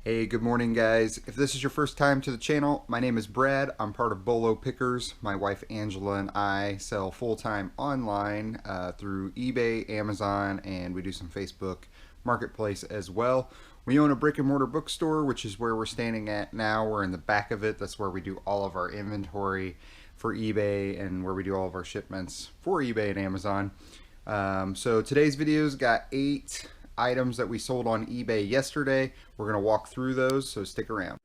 Hey, good morning, guys. If this is your first time to the channel, my name is Brad. I'm part of Bolo Pickers. My wife Angela and I sell full-time online through eBay, Amazon, and we do some Facebook Marketplace as well. We own a brick and mortar bookstore, which is where we're standing at now. We're in the back of it. That's where we do all of our inventory for eBay and where we do all of our shipments for eBay and Amazon. So today's video's got 8 items that we sold on eBay yesterday. We're going to walk through those, so stick around.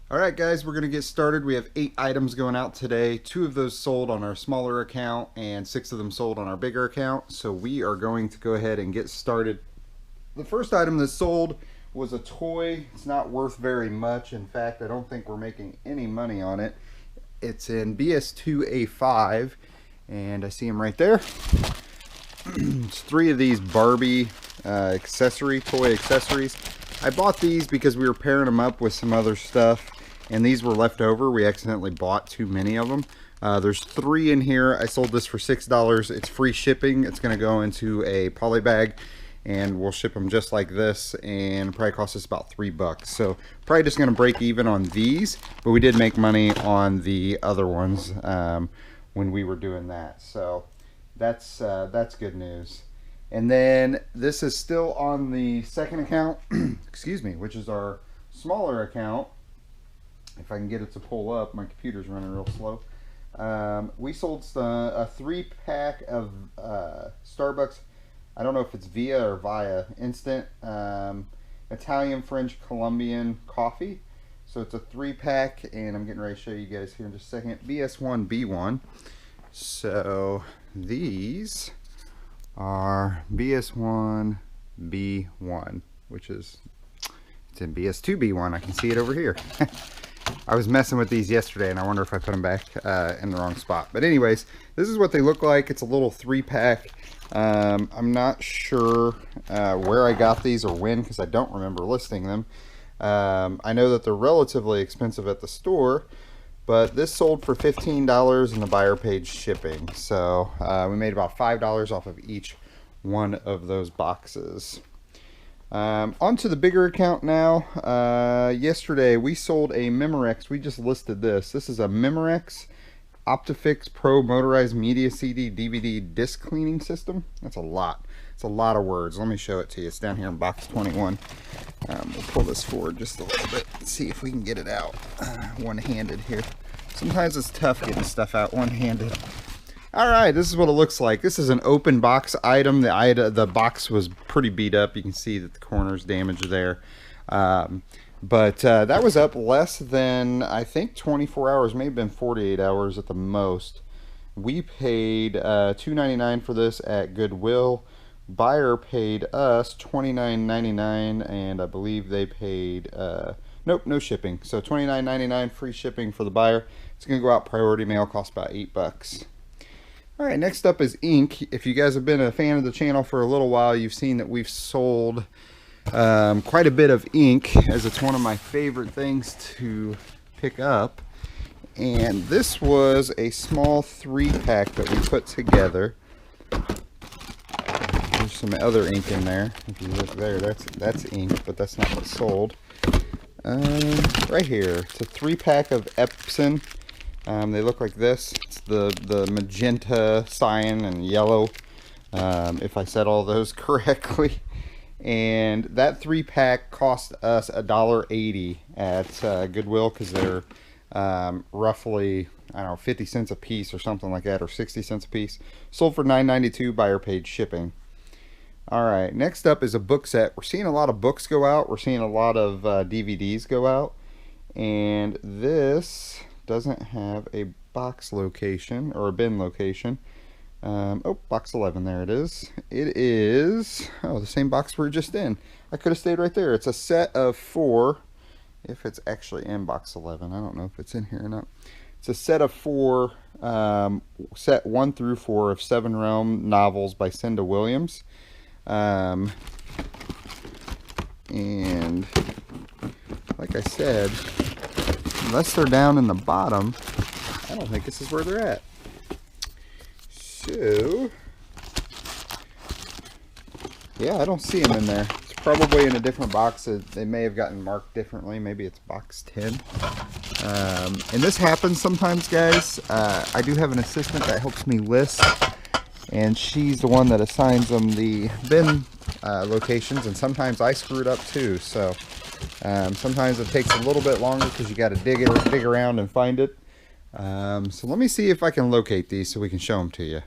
Alright guys, we're going to get started. We have 8 items going out today. 2 of those sold on our smaller account and 6 of them sold on our bigger account. So we are going to go ahead and get started. The first item that sold was a toy. It's not worth very much. In fact, I don't think we're making any money on it. It's in BS2A5 and I see them right there. It's 3 of these Barbie toy accessories. I bought these because we were pairing them up with some other stuff and these were left over. We accidentally bought too many of them. There's 3 in here. I sold this for $6. It's free shipping. It's going to go into a poly bag and we'll ship them just like this, and probably cost us about $3. So probably just going to break even on these, but we did make money on the other ones when we were doing that. So that's good news. And then this is still on the second account, excuse me, which is our smaller account. If I can get it to pull up, my computer's running real slow. We sold a 3-pack of Starbucks. I don't know if it's Via or Via instant Italian French Colombian coffee. So it's a 3-pack, and I'm getting ready to show you guys here in just a second. BS1B1. So these are BS1B1, which is, it's in BS2B1. I can see it over here. I was messing with these yesterday and I wonder if I put them back in the wrong spot. But anyways, this is what they look like. It's a little 3-pack. I'm not sure where I got these or when, because I don't remember listing them. I know that they're relatively expensive at the store, but this sold for $15 and the buyer paid shipping. So we made about $5 off of each one of those boxes. On to the bigger account now. Yesterday we sold a Memorex. We just listed this. This is a Memorex Optifix Pro Motorized Media CD DVD disc cleaning system. That's a lot. It's a lot of words. Let me show it to you. It's down here in box 21. We'll pull this forward just a little bit and see if we can get it out one-handed here. Sometimes it's tough getting stuff out one-handed. Alright, this is what it looks like. This is an open box item. The box was pretty beat up. You can see that the corner's damaged there. But that was up less than, I think, 24 hours. May have been 48 hours at the most. We paid $2.99 for this at Goodwill. Buyer paid us $29.99, and I believe they paid, nope, no shipping. So $29.99 free shipping for the buyer. It's going to go out priority mail, cost about $8. Alright, next up is ink. If you guys have been a fan of the channel for a little while, you've seen that we've sold quite a bit of ink, as it's one of my favorite things to pick up. And this was a small 3-pack that we put together. There's some other ink in there. If you look there, that's ink, but that's not what sold. Right here, it's a 3-pack of Epson. They look like this. It's the magenta, cyan, and yellow, if I said all those correctly. And that 3-pack cost us $1.80 at Goodwill, because they're roughly, I don't know, 50 cents a piece or something like that, or 60 cents a piece. Sold for $9.92, buyer paid shipping. Alright, next up is a book set. We're seeing a lot of books go out. We're seeing a lot of DVDs go out. And this doesn't have a box location or a bin location. Oh, box 11, there it is. It is, oh, the same box we were just in. I could have stayed right there. It's a set of 4, if it's actually in box 11. I don't know if it's in here or not. It's a set of 4, set 1 through 4 of 7 Realm novels by Cinda Williams. And like I said, unless they're down in the bottom, I don't think this is where they're at. So, yeah, I don't see them in there. It's probably in a different box. They may have gotten marked differently. Maybe it's box 10. And this happens sometimes, guys. I do have an assistant that helps me list, and she's the one that assigns them the bin locations, and sometimes I screw it up too. So sometimes it takes a little bit longer because you got to dig around and find it. So let me see if I can locate these so we can show them to you.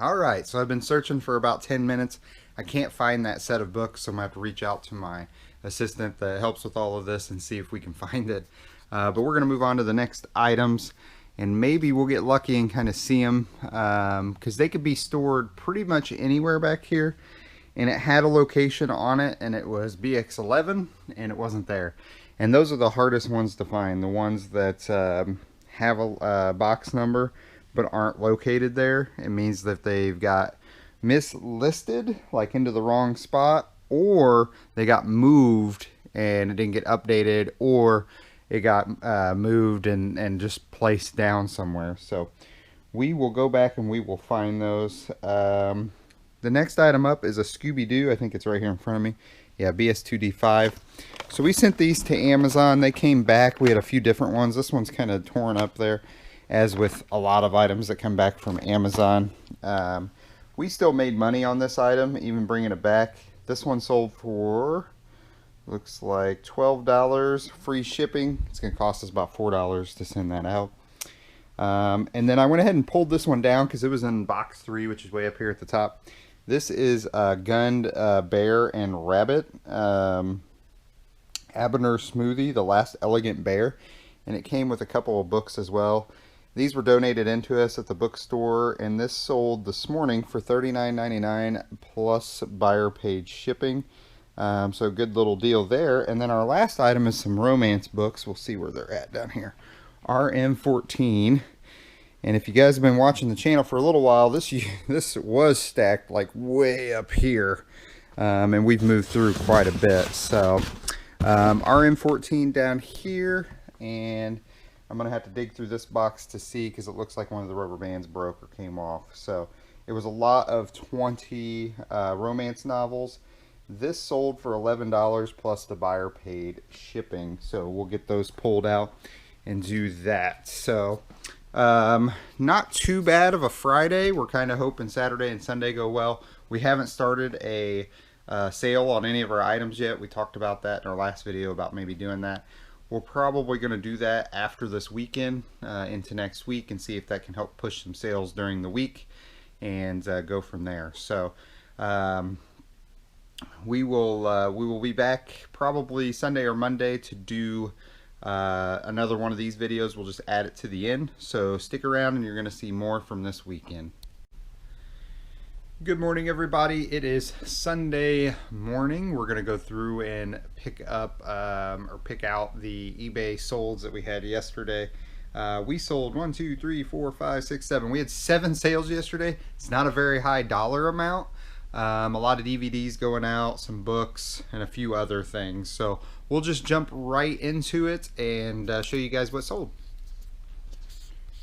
Alright, so I've been searching for about 10 minutes. I can't find that set of books, so I'm going to have to reach out to my assistant that helps with all of this and see if we can find it. But we're going to move on to the next items, and maybe we'll get lucky and kind of see them, because they could be stored pretty much anywhere back here. And it had a location on it, and it was BX11, and it wasn't there. And those are the hardest ones to find, the ones that have a box number but aren't located there. It means that they've got mislisted, like into the wrong spot, or they got moved and it didn't get updated, or it got moved and just placed down somewhere. So we will go back and we will find those. The next item up is a Scooby-Doo. I think it's right here in front of me. Yeah, BS2D5. So we sent these to Amazon. They came back. We had a few different ones. This one's kind of torn up there, as with a lot of items that come back from Amazon. We still made money on this item, even bringing it back. This one sold for, looks like $12, free shipping. It's going to cost us about $4 to send that out. And then I went ahead and pulled this one down because it was in box 3, which is way up here at the top. This is a Gunned Bear and Rabbit Abner Smoothie, The Last Elegant Bear. And it came with a couple of books as well. These were donated into us at the bookstore, and this sold this morning for $39.99 plus buyer paid shipping. So a good little deal there. And then our last item is some romance books. We'll see where they're at down here. RM14. And if you guys have been watching the channel for a little while, this was stacked like way up here. And we've moved through quite a bit. So RM14 down here, and I'm going to have to dig through this box to see, because it looks like one of the rubber bands broke or came off. So it was a lot of 20 romance novels. This sold for $11 plus the buyer paid shipping. So we'll get those pulled out and do that. So not too bad of a Friday. We're kind of hoping Saturday and Sunday go well. We haven't started a sale on any of our items yet. We talked about that in our last video about maybe doing that. We're probably going to do that after this weekend into next week, and see if that can help push some sales during the week, and go from there. So we will be back probably Sunday or Monday to do another one of these videos. We'll just add it to the end. So stick around and you're going to see more from this weekend. Good morning, everybody. It is Sunday morning. We're going to go through and pick up or pick out the eBay solds that we had yesterday. We sold 1, 2, 3, 4, 5, 6, 7. We had 7 sales yesterday. It's not a very high dollar amount. A lot of DVDs going out, some books, and a few other things. So we'll just jump right into it and show you guys what sold.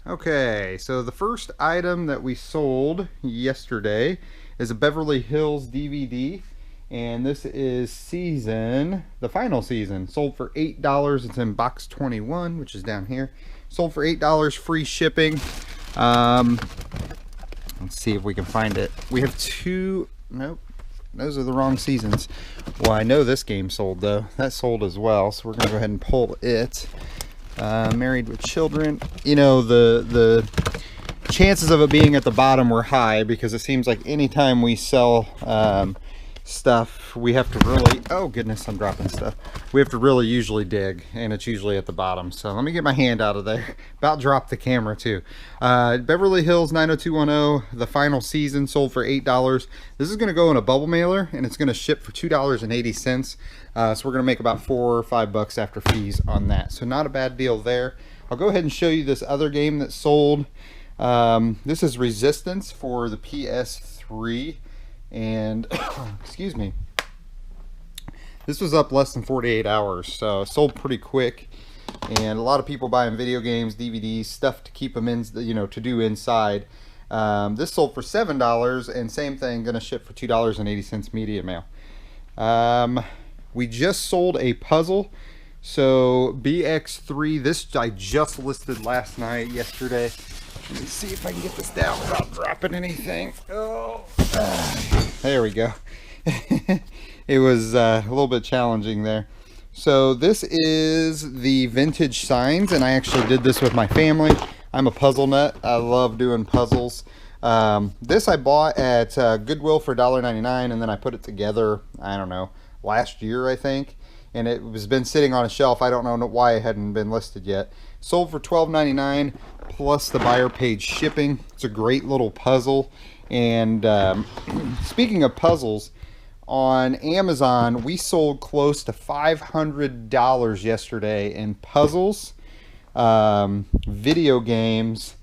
Okay, so the first item that we sold yesterday is a Beverly Hills DVD, and this is the final season. Sold for $8. It's in box 21, which is down here. Sold for $8, free shipping. Let's see if we can find it. We have 2. Nope, those are the wrong seasons. Well, I know this game sold though. That sold as well, so we're gonna go ahead and pull it. Married with Children. You know, the chances of it being at the bottom were high, because it seems like anytime we sell stuff, we have to really, oh goodness, I'm dropping stuff. We have to really usually dig, and it's usually at the bottom. So let me get my hand out of there. About dropped the camera too. Beverly Hills 90210, the final season, sold for $8. This is going to go in a bubble mailer, and it's going to ship for $2.80. So we're going to make about $4 or $5 after fees on that. So not a bad deal there. I'll go ahead and show you this other game that sold. This is Resistance for the PS3. And excuse me, this was up less than 48 hours, so it sold pretty quick. and a lot of people buying video games, DVDs, stuff to keep them in, to do inside. This sold for $7, and same thing, gonna ship for $2.80 media mail. We just sold a puzzle. So BX3, this I just listed last night, yesterday. Let me see if I can get this down without dropping anything. Oh, there we go. It was a little bit challenging there. So this is the vintage signs, and I actually did this with my family. I'm a puzzle nut. I love doing puzzles. This I bought at Goodwill for $1.99, and then I put it together, I don't know, last year I think. And it was been sitting on a shelf. I don't know why it hadn't been listed yet. Sold for $12.99 plus the buyer paid shipping. It's a great little puzzle. And speaking of puzzles, on Amazon we sold close to $500 yesterday in puzzles, video games,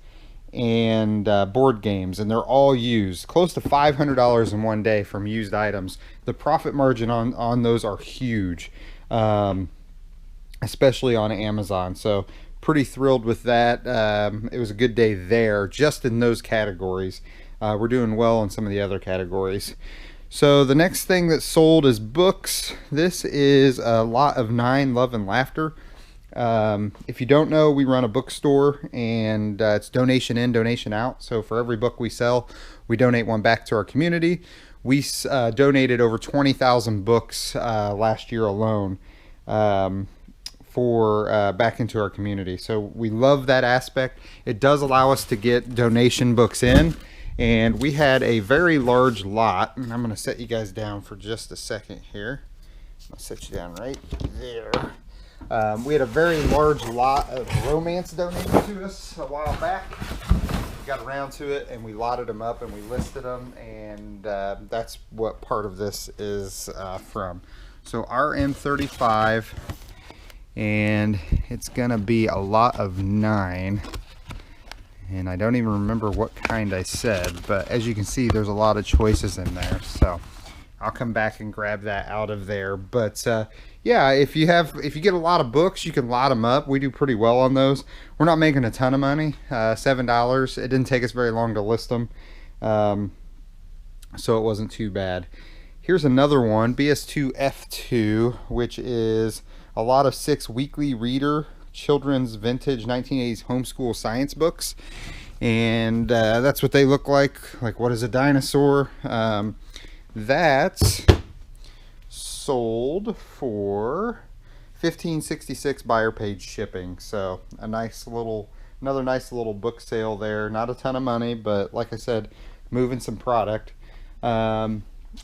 and board games, and they're all used. Close to $500 in one day from used items. The profit margin on those are huge. Especially on Amazon, so pretty thrilled with that. It was a good day there just in those categories. We're doing well in some of the other categories. So the next thing that sold is books. This is a lot of 9 Love and Laughter. If you don't know, we run a bookstore, and it's donation in, donation out. So for every book we sell, we donate one back to our community. We donated over 20,000 books last year alone for back into our community. So we love that aspect. It does allow us to get donation books in, and we had a very large lot. And I'm going to set you guys down for just a second here. I'll set you down right there. We had a very large lot of romance donated to us a while back. Got around to it, and we lotted them up and we listed them, and that's what part of this is from. So RM35, and it's gonna be a lot of 9, and I don't even remember what kind I said, but as you can see, there's a lot of choices in there, so I'll come back and grab that out of there. But yeah, if you get a lot of books, you can lot them up. We do pretty well on those. We're not making a ton of money. $7. It didn't take us very long to list them, so it wasn't too bad. Here's another one, BS2F2, which is a lot of 6 weekly reader children's vintage 1980s homeschool science books, and that's what they look like. Like, what is a dinosaur? That sold for $15.66 buyer paid shipping. So another nice little book sale there. Not a ton of money, but like I said, moving some product. And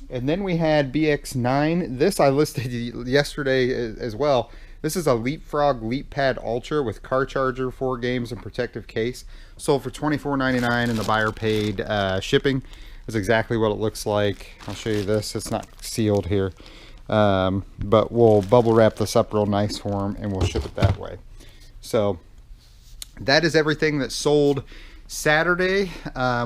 then we had BX9. This I listed yesterday as well. This is a Leapfrog LeapPad Ultra with car charger, 4 games, and protective case. Sold for $24.99, and the buyer paid shipping. That's exactly what it looks like. I'll show you this. It's not sealed here, but we'll bubble wrap this up real nice for them, and we'll ship it that way. So that is everything that sold Saturday.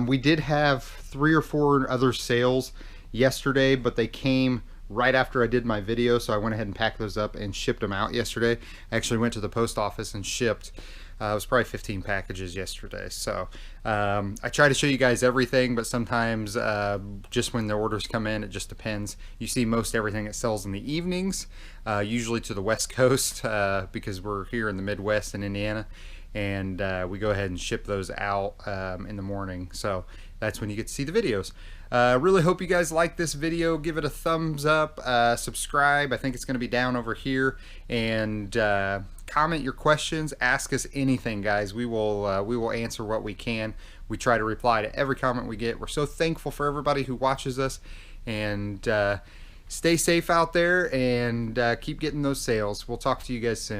We did have 3 or 4 other sales yesterday, but they came right after I did my video, so I went ahead and packed those up and shipped them out yesterday. I actually went to the post office and shipped. It was probably 15 packages yesterday. So I try to show you guys everything, but sometimes just when the orders come in, it just depends. You see most everything that sells in the evenings, usually to the West Coast, because we're here in the Midwest in Indiana, and we go ahead and ship those out in the morning. So that's when you get to see the videos. Really hope you guys like this video. Give it a thumbs up, subscribe. I think it's going to be down over here, and comment your questions. Ask us anything, guys. We will answer what we can. We try to reply to every comment we get. We're so thankful for everybody who watches us, and stay safe out there, and keep getting those sales. We'll talk to you guys soon.